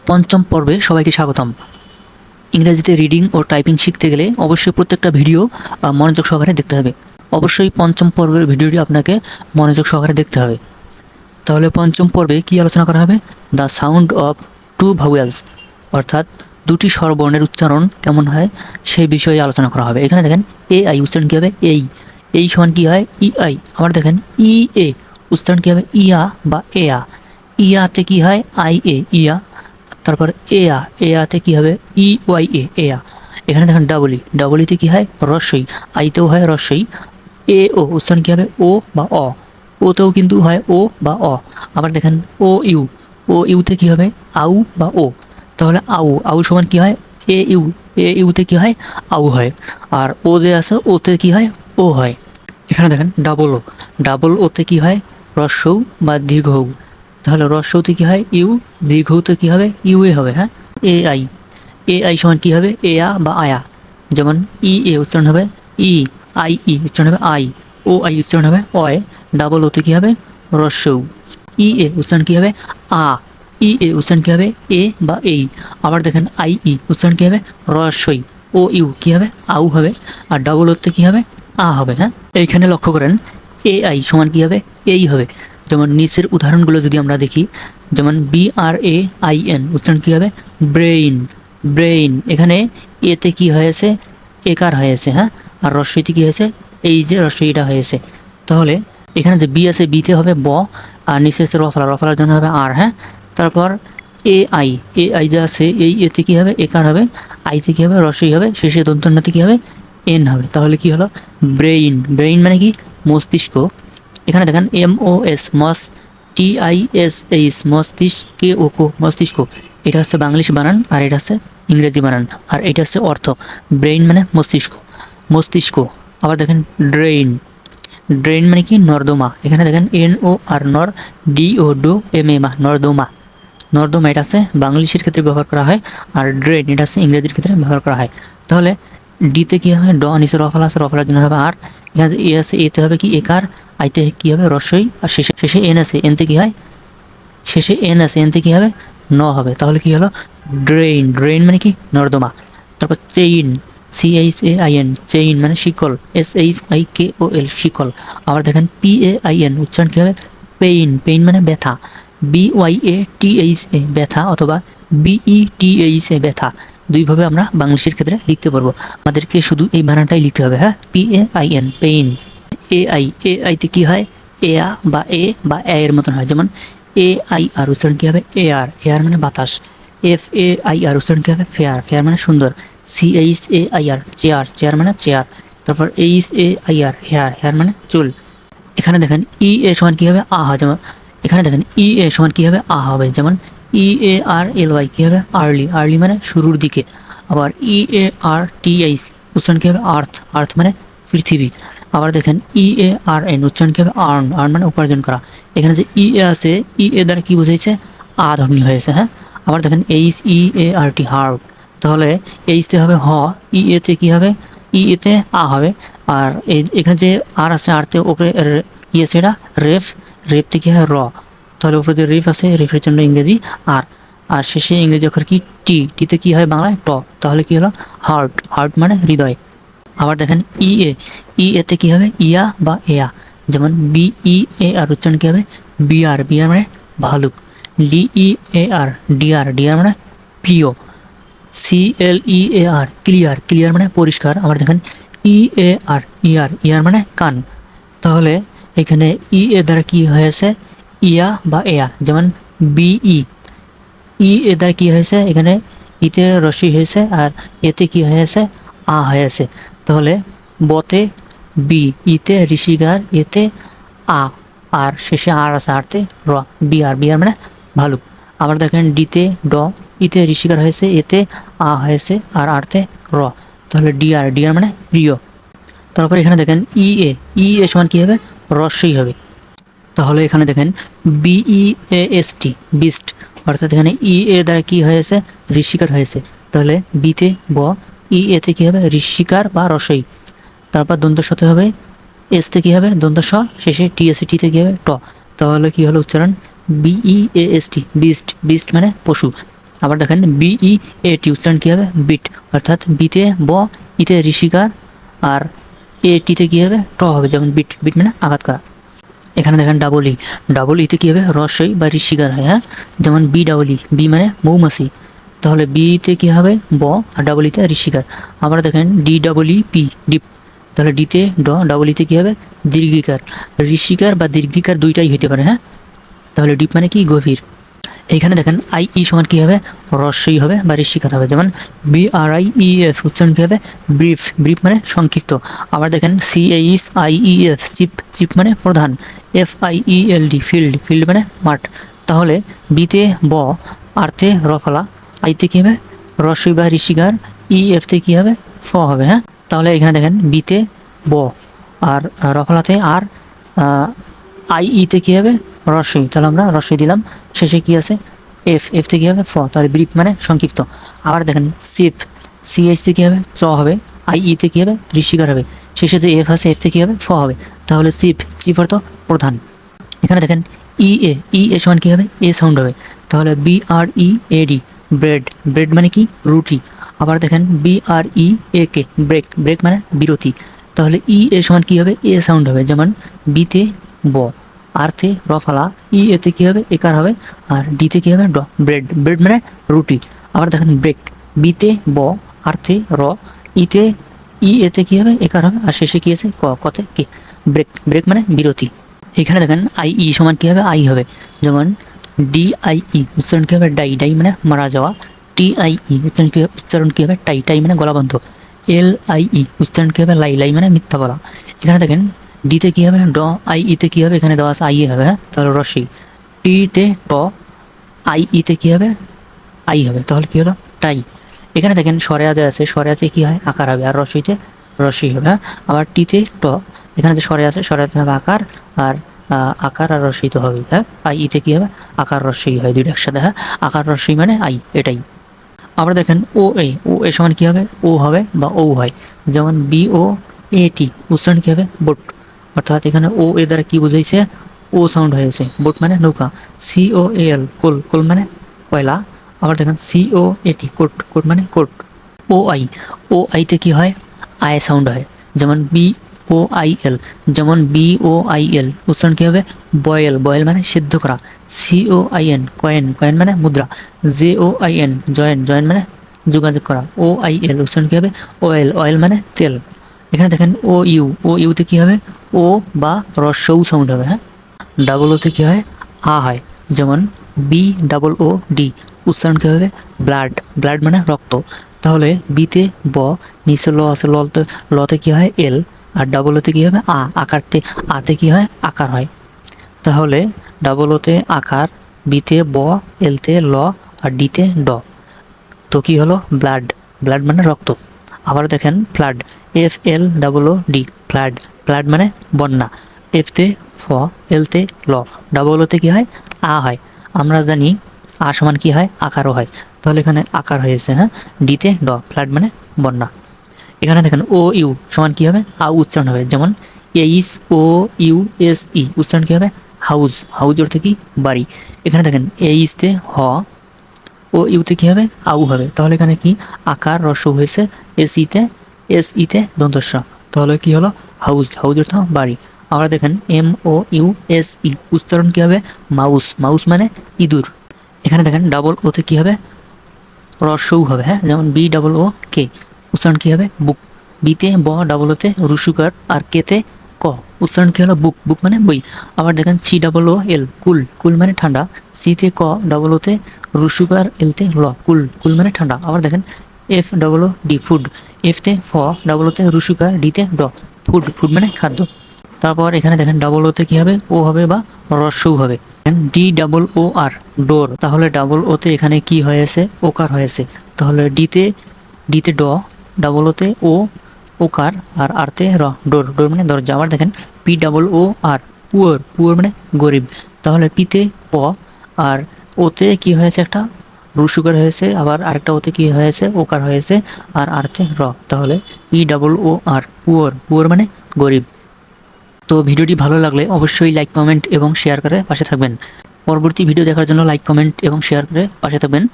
পঞ্চম পর্বে সবাইকে স্বাগতম। ইংরেজিতে রিডিং ও টাইপিং শিখতে গেলে অবশ্যই প্রত্যেকটা ভিডিও মনোযোগ সহকারে দেখতে হবে। অবশ্যই পঞ্চম পর্বের ভিডিওটি আপনাকে মনোযোগ সহকারে দেখতে হবে। তাহলে পঞ্চম পর্বে কী আলোচনা করা হবে? The sound of two vowels, অর্থাৎ দুটি স্বরবর্ণের উচ্চারণ কেমন হয় সেই বিষয়ে আলোচনা করা হবে। এখানে দেখেন এ আই উচ্চারণ কী হবে? এই সমান কী হয়? E I. আবার দেখেন ই এ উচ্চারণ কী হবে? ইয়া বা এয়া। ইয়াতে কী হয়? আই এ, ইয়া। তারপর এয়াতে কী হবে? ই ওয়াই এ, এয়া। এখানে দেখেন ডাবলিতে কী হয়? রস্বই। আইতেও হয় রস্বই। এ ও উচ্চারণ কী হবে? ও বা অ। ওতেও কিন্তু হয় ও বা অ। আবার দেখেন ও ইউতে কী হবে? আউ বা ও। তাহলে আউ সমান কী হয়? এ ইউতে কী হয়? আউ হয়। আর ও যে আছে ওতে কী হয়? ও হয়। এখানে দেখেন ডাবল ওতে কী হয়? হ্রস্বউ বা দীর্ঘউ। তাহলে হ্রস্বউতে কী হয়? ইউ, দীর্ঘউতে কী হবে? ইউএ হবে। হ্যাঁ, এ আই সমান কী হবে? এয়া বা আয়া। যেমন ই এ উচ্চারণ হবে ই, আই ই উচ্চারণ হবে আই, ও আই উচ্চারণ হবে অয়। ডাবল ওতে কী হবে? হ্রস্বউ। ই এ উচ্চারণ কী হবে? আ, ই এ উচ্চারণ কী হবে? এ বা এই। আবার দেখেন আই ই উচ্চারণ কী হবে? রস্বই। ও ইউ কী হবে? আউ হবে। আর ডাবল ওতে কী হবে? আ হবে। হ্যাঁ, এইখানে লক্ষ্য করেন এ আই সমান কী হবে? এই হবে। যেমন নিচের উদাহরণগুলো যদি আমরা দেখি, যেমন BRAIN উচ্চারণ কী হবে? ব্রেইন। এখানে এতে কি হয়েছে? একার হয়েছে। হ্যাঁ, আর রস্বইতে কী হয়েছে? এই যে রস্বইটা হয়েছে। তাহলে এখানে যে বি আছে বিতে হবে ব, আর নিচে আছে রফলার জন্য হবে আর। হ্যাঁ, তারপর এ আই যে আছে এই এতে কী হবে? একার হবে। আইতে কী হবে? রস্বই হবে। শেষে দন্তন্যতে কী হবে? এন হবে। তাহলে কি হলো? ব্রেইন মানে কি? মস্তিষ্ক। এখানে দেখেন মস্তিষ্ক। এটা হচ্ছে বাংলিশ বানান, আর এটা হচ্ছে ইংরেজি বানান, আর এটা হচ্ছে অর্থ। ব্রেইন মানে মস্তিষ্ক। আবার দেখেন ড্রেইন মানে কি? নর্দমা। এখানে দেখেন NO আর নর, DO মা, নর্দমা এটা আছে বাংলিশের ক্ষেত্রে ব্যবহার করা হয়, আর ড্রেন এটা আছে ইংরেজির ক্ষেত্রে ব্যবহার করা হয়। তাহলে ডিতে কী হবে? ড, নিচে রফলা আছে, রফলার জন্য হবে আর। এখানে এ আছে এতে হবে কি? একার। আইতে কী হবে? রস্বই। আর শেষে এন আছে এনতে কী হয়? এনতে কী হবে? ন হবে। তাহলে কি হলো? ড্রেইন মানে কি? নর্দমা। তারপর CHAIN চেইন মানে শিকল। SHIKOL শিকল। আবার দেখেন PAIN উচ্চারণ কী হবে? পেইন মানে ব্যথা। BYATHA ব্যথা, অথবা BETHA ব্যথা। দুইভাবে আমরা বাংলাদেশের ক্ষেত্রে লিখতে পারবো। আমাদেরকে শুধু এই বানানটাই লিখতে হবে। হ্যাঁ, PAIN পেইন। এআইতে কী হয়? এ এর মতন হয়। যেমন AIR উচ্চারণ কী হবে? এয়ার মানে বাতাস। FAIR উচ্চারণ কী হবে? ফেয়ার মানে সুন্দর। CHAIR চেয়ার মানে চেয়ার। তারপর HAIR হেয়ার মানে চুল। এখানে দেখেন EA সমান কী হবে? আ হয়। যেমন এখানে দেখেন EA সমান কী হবে? আ হবে। যেমন EARLY কী হবে? আর্লি মানে শুরুর দিকে। আবার EARTH উচ্চারণ কী হবে? আর্থ মানে পৃথিবী। আবার দেখেন EARN উচ্চারণ কী হবে? আর্ন মানে উপার্জন করা। এখানে যে আছে দ্বারা কী বুঝাইছে? ধ্বনি হয়েছে। হ্যাঁ, আবার দেখেন HEART হার্ট। তাহলে এইচতে হবে হ, এতে কী হবে? এতে আ হবে। আর এখানে যে আর আছে আরতে ওপরে আছে এটা রেফতে কী হয়? র। তাহলে উপরে যে রেফ আছে রেফের জন্য ইংরেজি আর শেষে ইংরেজি অক্ষর কি? টিতে কী হয় বাংলায়? ট। তাহলে কি হলো? হার্ট মানে হৃদয়। আবার দেখেন এতে কী হবে? ইয়া বা এয়া। যেমন BEAR উচ্চারণ কী হবে? বিয়ার মানে ভালুক। DEAR ডিয়ার মানে প্রিয়। CLEAR ক্লিয়ার মানে পরিষ্কার। আবার দেখেন ইয়ার মানে কান। তাহলে এখানে দ্বারা কি হয়েছে? ইয়া বা এয়া। যেমন BE দ্বারা কি হয়েছে? এখানে ইতে রস্বই হয়েছে, আর এতে কি হয়েছে? আ হয়েছে। তাহলে বতে বি, ইতে ঋষিকার, এতে আ, আর শেষে আর আছে আরতে র। বিয়ার মানে ভালুক। আবার দেখেন ডিতে ড, ইতে ঋষিকার হয়েছে, এতে আ হয়েছে, আর আরতে র। তাহলে ডিয়ার মানে প্রিয়। তারপর এখানে দেখেন ইএ সমান কী হবে? রস্বই হবে। তাহলে এখানে দেখেন BEAST বিস্ট, অর্থাৎ এখানে দ্বারা কি হয়েছে? ঋষিকার হয়েছে। তাহলে বিতে ব, এতে কী হবে? ঋষিকার বা রসই। তারপর দন্ত সতে হবে এসতে কী হবে? দন্ত স, শেষে টিতে কী হবে? ট। তাহলে কী হলো উচ্চারণ? BEAST বিস্ট মানে পশু। আবার দেখেন বিই এ টি উচ্চারণ কী হবে বিট, অর্থাৎ বিতে ব, ইতে ঋষিকার, আর এ টিতে কী হবে ট হবে, যেমন বিট, বিট মানে আঘাত করা। এখানে দেখেন ডাবল ইতে কী হবে রস্বই বা ঋষিকার হয়, হ্যাঁ, যেমন বি ডাবল ই, বি মানে মৌমাছি, তাহলে বিতে কী হবে ব, আর ডাবল ইতে ঋষিকার। আবার দেখেন D double E P deep, তাহলে ডিতে ড, ডাবল ইতে কী হবে দীর্ঘিকার। ঋষিকার বা দীর্ঘিকার দুইটাই হইতে পারে, হ্যাঁ, তাহলে ডিপ মানে কি গভীর। এইখানে দেখেন আই ই সমান কী হবে রস্বই হবে বা ঋষিকার হবে, যেমন B R I E F উচ্চারণ কী হবে ব্রিফ, ব্রিফ মানে সংক্ষিপ্ত। আবার দেখেন C H I E F chief, chief মানে প্রধান। F I E L D field, field মানে মাঠ। তাহলে বিতে ব, আরতে রফলা, আইতে কী হবে রস্বই বা ঋষিকার, ই এফতে কী হবে ফ হবে, হ্যাঁ। তাহলে এখানে দেখেন বিতে ব আর রফলাতে আর, আই ইতে কী হবে রস্বই, তাহলে আমরা রস্বই দিলাম। শেষে কী আছে এফ, এফতে কী হবে ফ, তাহলে ব্রিফ মানে সংক্ষিপ্ত। আবার দেখেন সিফ, সিএইচতে কী হবে চ হবে, আই ইতে কী হবে ঋষিকার হবে, শেষে যে এফ আছে এফতে কী হবে ফ হবে, তাহলে চিফ, চিফ অর্থ প্রধান। এখানে দেখেন ই এ সমান কী হবে এ সাউন্ড হবে, তাহলে B R E A D bread, bread মানে কি রুটি। আবার দেখেন B R E A K break, break মানে বিরতি, তাহলে ই এ সমান কী হবে এ সাউন্ড হবে, যেমন বিতে ব, আরতে রফালা, ই এতে কী হবে একার হবে, আর ডিতে কী হবে ড, ব্রেড, ব্রেড মানে রুটি। আবার দেখেন ব্রেক, বিতে ব, আরতে র, ইতে ই এতে কী হবে একার হবে, আর শেষে কী আছে ক, কতে কে, ব্রেক, ব্রেক মানে বিরতি। এখানে দেখেন আই ই সমান কী হবে আই হবে, যেমন ডি আই ই উচ্চারণ কী হবে ডাই, ডাই মানে মারা যাওয়া। টি আই ই উচ্চারণ কী হবে টাই, টাই মানে গলা বন্ধ। এল আই ই উচ্চারণ কী হবে লাই, লাই মানে মিথ্যা বলা। এখানে দেখেন ডিতে কী হবে ড, আই ইতে কী হবে এখানে দেওয়া আছে আই হবে, হ্যাঁ, তাহলে রস্বই। টিতে ট, আই ইতে কী হবে আই হবে, তাহলে কী হলো টাই। এখানে দেখেন স্বরে আজে আছে, স্বরে আছে কী হয় আকার হবে, আর রস্বইতে রস্বই হবে, হ্যাঁ। আবার টিতে ট, এখানে যে স্বরে আছে স্বরে হবে আকার, আর আকার আর রস্বই তো হবে, হ্যাঁ। আই ইতে কী হবে আকার রস্বই হয় দুইটা একসাথে, হ্যাঁ, আকার রস্বই মানে আই, এটাই। আবার দেখেন ও এ সমান কী হবে ও হবে বা ও হয়, যেমন বি ও এ টি উচ্চারণ কী হবে বোট, অর্থাৎ এখানে ও এ দ্বারা কী বুঝাইছে ও সাউন্ড হয়েছে, বোট মানে নৌকা। সি ও এ এল কোল, কোল মানে কয়লা। আবার দেখেন সি ও এ টি কোট, কোট মানে কোট। ও আইতে কী হয় আই সাউন্ড হয়, যেমন বি ও আই এল, যেমন বি ও আই এল উচ্চারণ কী হবে বয়েল, বয়েল মানে সিদ্ধ করা। C O I N coin, coin মানে মুদ্রা। J O I N join, join মানে যোগাযোগ করা। ও আই এল উচ্চারণ কী হবে অয়েল, অয়েল মানে তেল। এখানে দেখেন ও ইউতে কী হবে ও বা রস্যউ সাউন্ড হবে, হ্যাঁ। ডাবল ওতে কী হয় আ হয়, যেমন বি ডাবল ও ডি উচ্চারণ কী হবে ব্লাড, ব্লাড মানে রক্ত। তাহলে বিতে ব, নিচে ল আছে লতে, লতে কী হয় এল, আর ডাবল ওতে কী হবে আ, আকারতে আতে কী হয় আকার হয়, তাহলে ডাবল ওতে আকার, বিতে ব, এলতে ল, আর ডিতে ড, তো কী হলো ব্লাড, ব্লাড মানে রক্ত। আবার দেখেন flood, F L double O D flood, flood মানে বন্যা। এফতে ফ, এলতে ল, ডাবল ওতে কী হয় আ হয়, আমরা জানি আ সমান কী হয় আকারও হয়, তাহলে এখানে আকার হয়েছে, হ্যাঁ। ডিতে ড, ফ্লাড মানে বন্যা। এখানে দেখেন ও ইউ সমান কী হবে আ উচ্চারণ হবে, যেমন H O U S E উচ্চারণ কী হবে হাউজ, হাউজ অর্থ কি বাড়ি। এখানে দেখেন এইচতে হ, ও ইউতে কী হবে আউ হবে, তাহলে এখানে কি আকার রস্য হয়েছে, এস ইতে দন্তস্ব, তাহলে কি হলো হাউজ, হাউজ অর্থ বাড়ি। আমরা দেখেন M O U S E উচ্চারণ কী হবে মাউস, মাউস মানে ইঁদুর। এখানে দেখেন ডাবল ওতে কী হবে রস্যও হবে, হ্যাঁ, যেমন বি ডাবল ও কে উচ্চারণ কী হবে বুক। বিতে ব, ডাবল ওতে রুসুকার, আর কেতে ক উচ্চারণ কী হলো বুক, বুক মানে বই। আবার দেখেন সি ডাবল ও এল কুল, কুল মানে ঠান্ডা। সিতে ক, ডাবল ওতে রুসুকার, এলতে ল কুল, কুল মানে ঠান্ডা। আবার দেখেন F double O D food, এফতে ফ, ডাবল ওতে রুসুকার, ডিতে ড ফুড, ফুড মানে খাদ্য। তারপর এখানে দেখেন ডাবল ওতে কী হবে ও হবে বা রস্যও হবে, ডি ডাবল ও আর ডোর, তাহলে ডাবল ওতে এখানে কি হয়েছে ওকার হয়েছে, তাহলে ডিতে ড, ডাবল ওতে ও ওকার, আর আরতে র ডোর, ডোর মানে দরজা। আবার দেখেন পি ডাবল ও আর পুয়ার, পুয়ার মানে গরিব, তাহলে পিতে প, আর ওতে কি হয়েছে একটা রুসুকার হয়েছে, আবার আরেকটা ওতে কি হয়েছে ওকার হয়েছে, আর আরতে র, তাহলে পি ডাবল ও আর পুয়ার, পুয়ার মানে গরিব। তো ভিডিওটি ভালো লাগলে অবশ্যই লাইক কমেন্ট এবং শেয়ার করে পাশে থাকবেন। পরবর্তী ভিডিও দেখার জন্য লাইক কমেন্ট এবং শেয়ার করে পাশে থাকবেন।